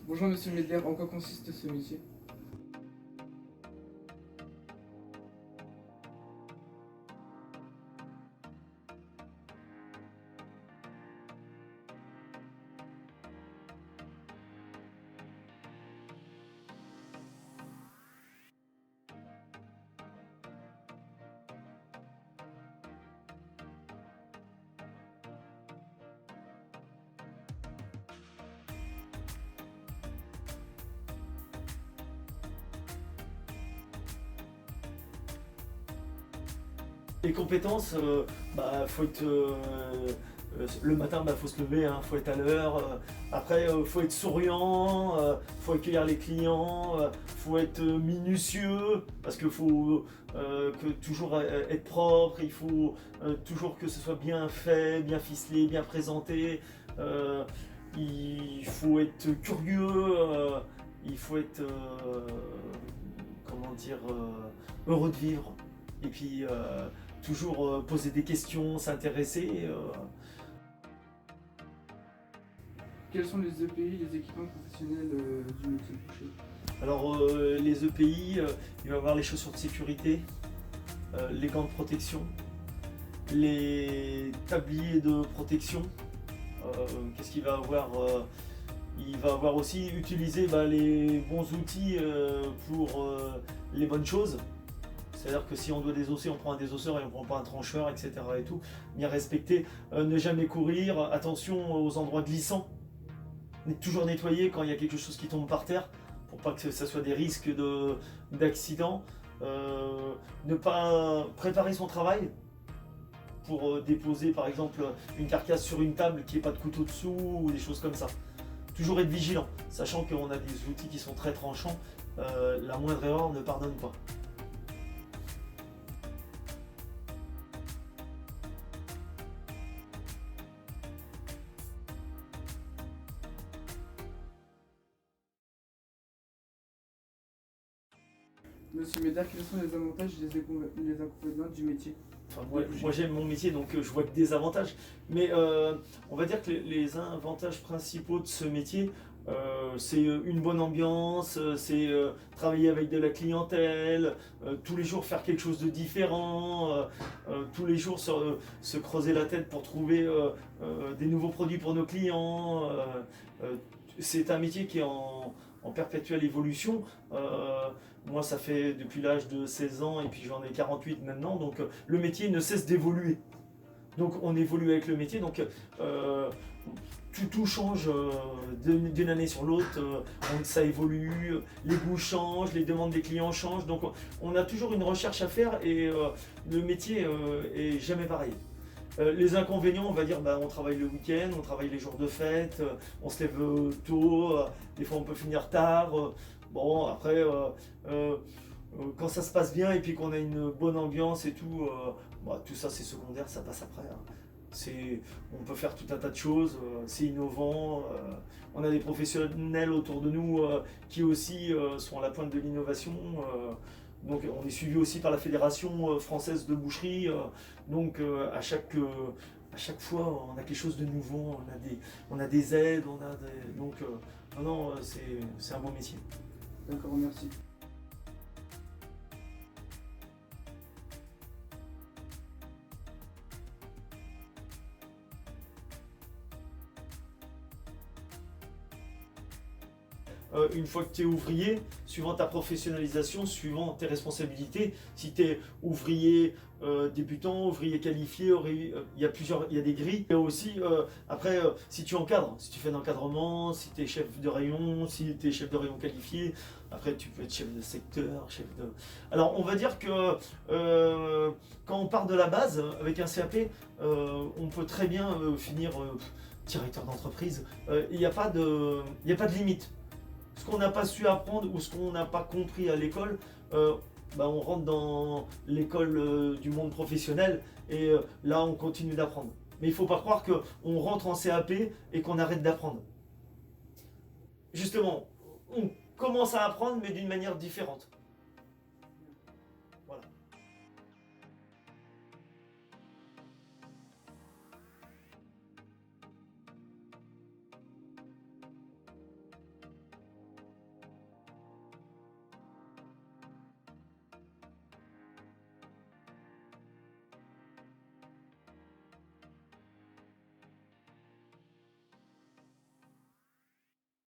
Bonjour Monsieur Medler, en quoi consiste ce métier? Les compétences, faut être le matin, faut se lever, hein, faut être à l'heure. Après, faut être souriant, faut accueillir les clients, faut être minutieux parce qu'il faut toujours être propre. Il faut toujours que ce soit bien fait, bien ficelé, bien présenté. Il faut être curieux. Il faut être heureux de vivre. Et puis toujours poser des questions, s'intéresser. Quels sont les EPI, les équipements professionnels du métier boucher? Alors les EPI, il va y avoir les chaussures de sécurité, les gants de protection, les tabliers de protection. Qu'est-ce qu'il va avoir il va avoir aussi utilisé les bons outils pour les bonnes choses. C'est-à-dire que si on doit désosser, on prend un désosseur et on prend pas un trancheur, etc. et tout. Bien respecter, ne jamais courir, attention aux endroits glissants. Toujours nettoyer quand il y a quelque chose qui tombe par terre, pour pas que ça soit des risques d'accident. Ne pas préparer son travail pour déposer par exemple une carcasse sur une table qui n'ait pas de couteau dessous ou des choses comme ça. Toujours être vigilant, sachant qu'on a des outils qui sont très tranchants, la moindre erreur ne pardonne pas. Monsieur Medler, quels sont les avantages et les inconvénients du métier? Enfin, moi j'aime mon métier donc je vois que des avantages. Mais on va dire que les avantages principaux de ce métier, c'est une bonne ambiance, c'est travailler avec de la clientèle, tous les jours faire quelque chose de différent, tous les jours se creuser la tête pour trouver des nouveaux produits pour nos clients. C'est un métier qui est en perpétuelle évolution. Moi, ça fait depuis l'âge de 16 ans et puis j'en ai 48 maintenant, donc le métier ne cesse d'évoluer. Donc on évolue avec le métier, donc tout change d'une année sur l'autre, ça évolue, les goûts changent, les demandes des clients changent, donc on a toujours une recherche à faire et le métier est jamais pareil. Les inconvénients, on va dire, on travaille le week-end, on travaille les jours de fête, on se lève tôt, des fois on peut finir tard. Bon, après, quand ça se passe bien et puis qu'on a une bonne ambiance et tout, tout ça c'est secondaire, ça passe après. Hein. On peut faire tout un tas de choses, c'est innovant. On a des professionnels autour de nous qui aussi sont à la pointe de l'innovation. Donc on est suivi aussi par la Fédération française de boucherie. Donc à chaque fois on a quelque chose de nouveau, on a des aides, donc non, c'est un bon métier. D'accord, merci. Une fois que tu es ouvrier, suivant ta professionnalisation, suivant tes responsabilités, si tu es ouvrier débutant, ouvrier qualifié, il y a des grilles. Et aussi, après, si tu encadres, si tu fais de l'encadrement, si tu es chef de rayon, si tu es chef de rayon qualifié, après tu peux être chef de secteur, Alors on va dire que quand on part de la base, avec un CAP, on peut très bien finir directeur d'entreprise. Il n'y a pas de limite. Ce qu'on n'a pas su apprendre ou ce qu'on n'a pas compris à l'école, on rentre dans l'école du monde professionnel et là on continue d'apprendre. Mais il ne faut pas croire qu'on rentre en CAP et qu'on arrête d'apprendre. Justement, on commence à apprendre mais d'une manière différente.